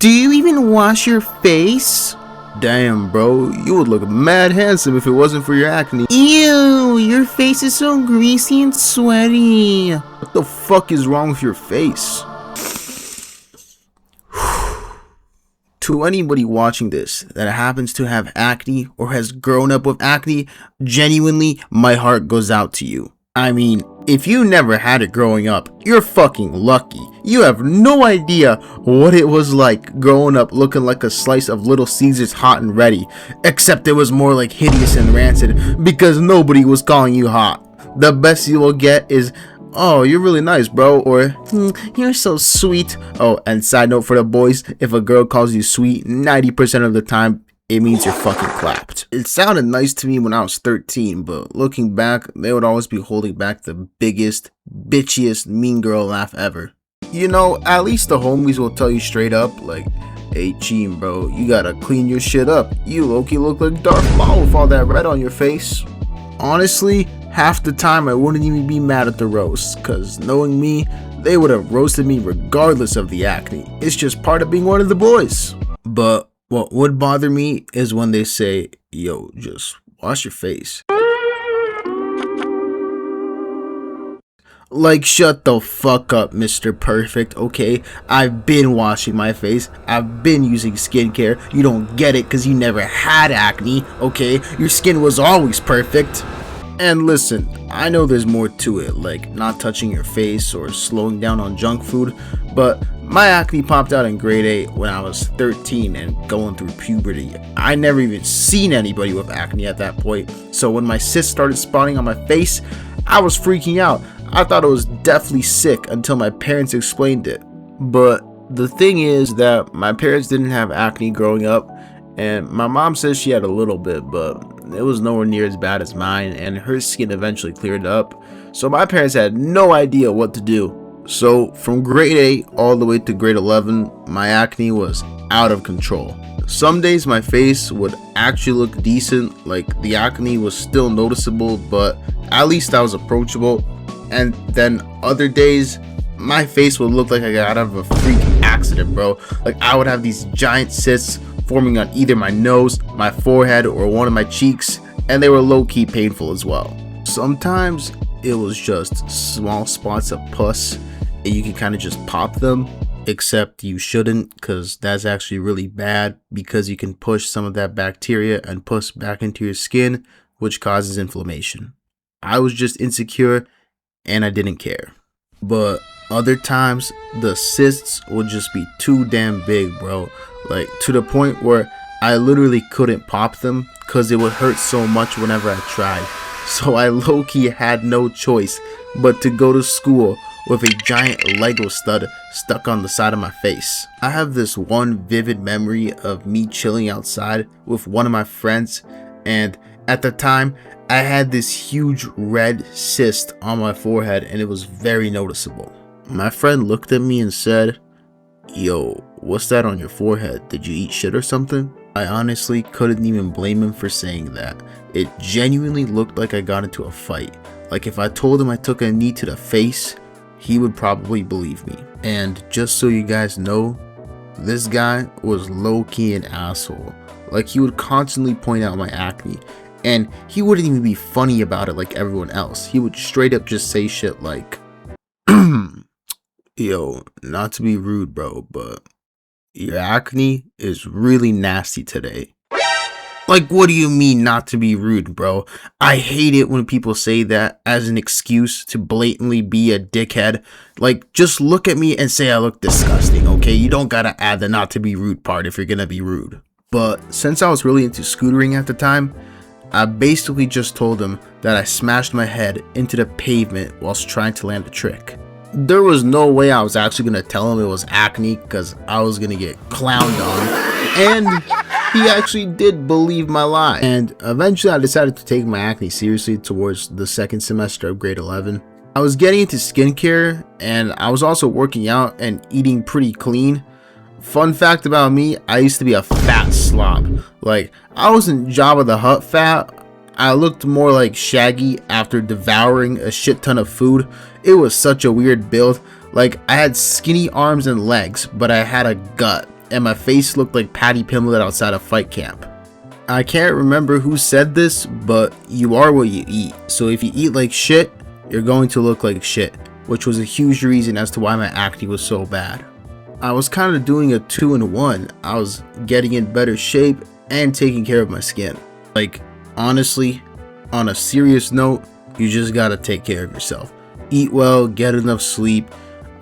Do you even wash your face? Damn, bro, you would look mad handsome if it wasn't for your acne. Ew, your face is so greasy and sweaty. What the fuck is wrong with your face? To anybody watching this that happens to have acne or has grown up with acne, genuinely, my heart goes out to you. I mean, if you never had it growing up, you're fucking lucky. You have no idea what it was like growing up looking like a slice of Little Caesars hot and ready, except it was more like hideous and rancid because nobody was calling you hot. The best you will get is, "Oh, you're really nice, bro," or "You're so sweet." Oh, and side note for the boys, if a girl calls you sweet, 90% of the time, it means you're fucking clapped. It sounded nice to me when I was 13, but looking back, they would always be holding back the biggest, bitchiest, mean girl laugh ever. You know, at least the homies will tell you straight up, like, "Hey, Cheem, bro, you gotta clean your shit up. You low-key look like Darth Maul with all that red on your face." Honestly, half the time I wouldn't even be mad at the roast, cause knowing me, they would have roasted me regardless of the acne. It's just part of being one of the boys. But what would bother me is when they say, "Yo, just wash your face." Like, shut the fuck up, Mr. Perfect, okay? I've been washing my face. I've been using skincare. You don't get it because you never had acne, okay? Your skin was always perfect. And listen, I know there's more to it, like not touching your face or slowing down on junk food, but my acne popped out in grade 8 when I was 13 and going through puberty. I never even seen anybody with acne at that point, so when my cysts started spawning on my face, I was freaking out. I thought it was definitely sick until my parents explained it. But the thing is that my parents didn't have acne growing up, and my mom says she had a little bit, but it was nowhere near as bad as mine, and her skin eventually cleared up. So my parents had no idea what to do. So from grade 8 all the way to grade 11, my acne was out of control. Some days my face would actually look decent, like the acne was still noticeable, but at least I was approachable. And then other days, my face would look like I got out of a freak accident, bro. Like I would have these giant cysts forming on either my nose, my forehead, or one of my cheeks, and they were low-key painful as well. Sometimes it was just small spots of pus, and you can kind of just pop them, except you shouldn't, because that's actually really bad because you can push some of that bacteria and pus back into your skin, which causes inflammation. I was just insecure and I didn't care. But other times the cysts would just be too damn big, bro, like to the point where I literally couldn't pop them because it would hurt so much whenever I tried. So I low-key had no choice but to go to school with a giant Lego stud stuck on the side of my face. I have this one vivid memory of me chilling outside with one of my friends, and at the time I had this huge red cyst on my forehead and it was very noticeable. My friend looked at me and said, "Yo, what's that on your forehead? Did you eat shit or something?" I honestly couldn't even blame him for saying that. It genuinely looked like I got into a fight. Like if I told him I took a knee to the face, he would probably believe me. And just so you guys know, this guy was low-key an asshole. Like he would constantly point out my acne, and he wouldn't even be funny about it like everyone else. He would straight up just say shit like, "Yo, not to be rude, bro, but your acne is really nasty today." Like, what do you mean not to be rude, bro? I hate it when people say that as an excuse to blatantly be a dickhead. Like, just look at me and say I look disgusting, okay? You don't gotta add the not to be rude part if you're gonna be rude. But since I was really into scootering at the time, I basically just told him that I smashed my head into the pavement whilst trying to land a trick. There was no way I was actually gonna tell him it was acne because I was gonna get clowned on, and he actually did believe my lie. And eventually I decided to take my acne seriously towards the second semester of grade 11. I was getting into skincare and I was also working out and eating pretty clean. Fun fact about me, I used to be a fat slob. Like, I wasn't Jabba the Hutt fat. I looked more like Shaggy after devouring a shit ton of food. It was such a weird build. Like, I had skinny arms and legs, but I had a gut. and my face looked like Patty Pimlet outside a fight camp. I can't remember who said this, but you are what you eat. So if you eat like shit, you're going to look like shit, which was a huge reason as to why my acne was so bad. I was kind of doing a 2-in-1. I was getting in better shape and taking care of my skin. Like, honestly, on a serious note, you just gotta take care of yourself. Eat well, get enough sleep.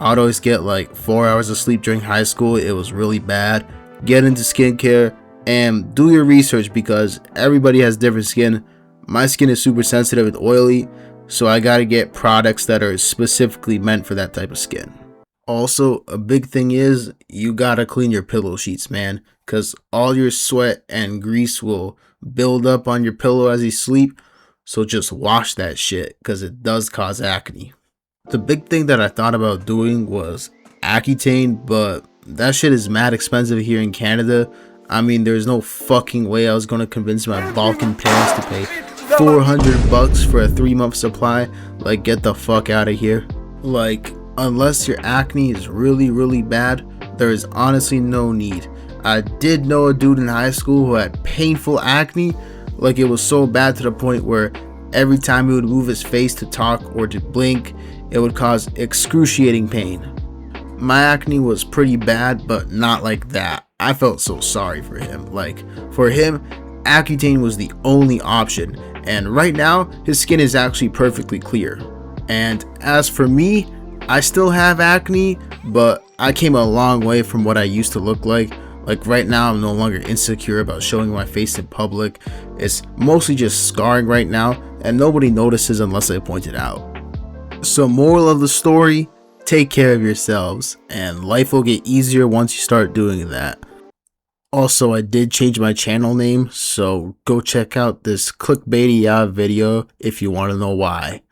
I'd always get like 4 hours of sleep during high school. It was really bad. Get into skincare and do your research because everybody has different skin. My skin is super sensitive and oily, so I gotta get products that are specifically meant for that type of skin. Also, a big thing is you gotta clean your pillow sheets, man, because all your sweat and grease will build up on your pillow as you sleep. So just wash that shit because it does cause acne. The big thing that I thought about doing was Accutane, but that shit is mad expensive here in Canada. I mean, there's no fucking way I was gonna convince my Balkan parents to pay $400 for a 3-month supply. Like, get the fuck out of here. Like, unless your acne is really bad, there is honestly no need. I did know a dude in high school who had painful acne. Like, it was so bad to the point where every time he would move his face to talk or to blink, it would cause excruciating pain. My acne was pretty bad, but not like that. I felt so sorry for him. Like, for him, Accutane was the only option, and right now, his skin is actually perfectly clear. And as for me, I still have acne, but I came a long way from what I used to look like. Like, right now, I'm no longer insecure about showing my face in public. It's mostly just scarring right now, and nobody notices unless I point it out. So, moral of the story, take care of yourselves, and life will get easier once you start doing that. Also, I did change my channel name, so go check out this clickbaity video if you want to know why.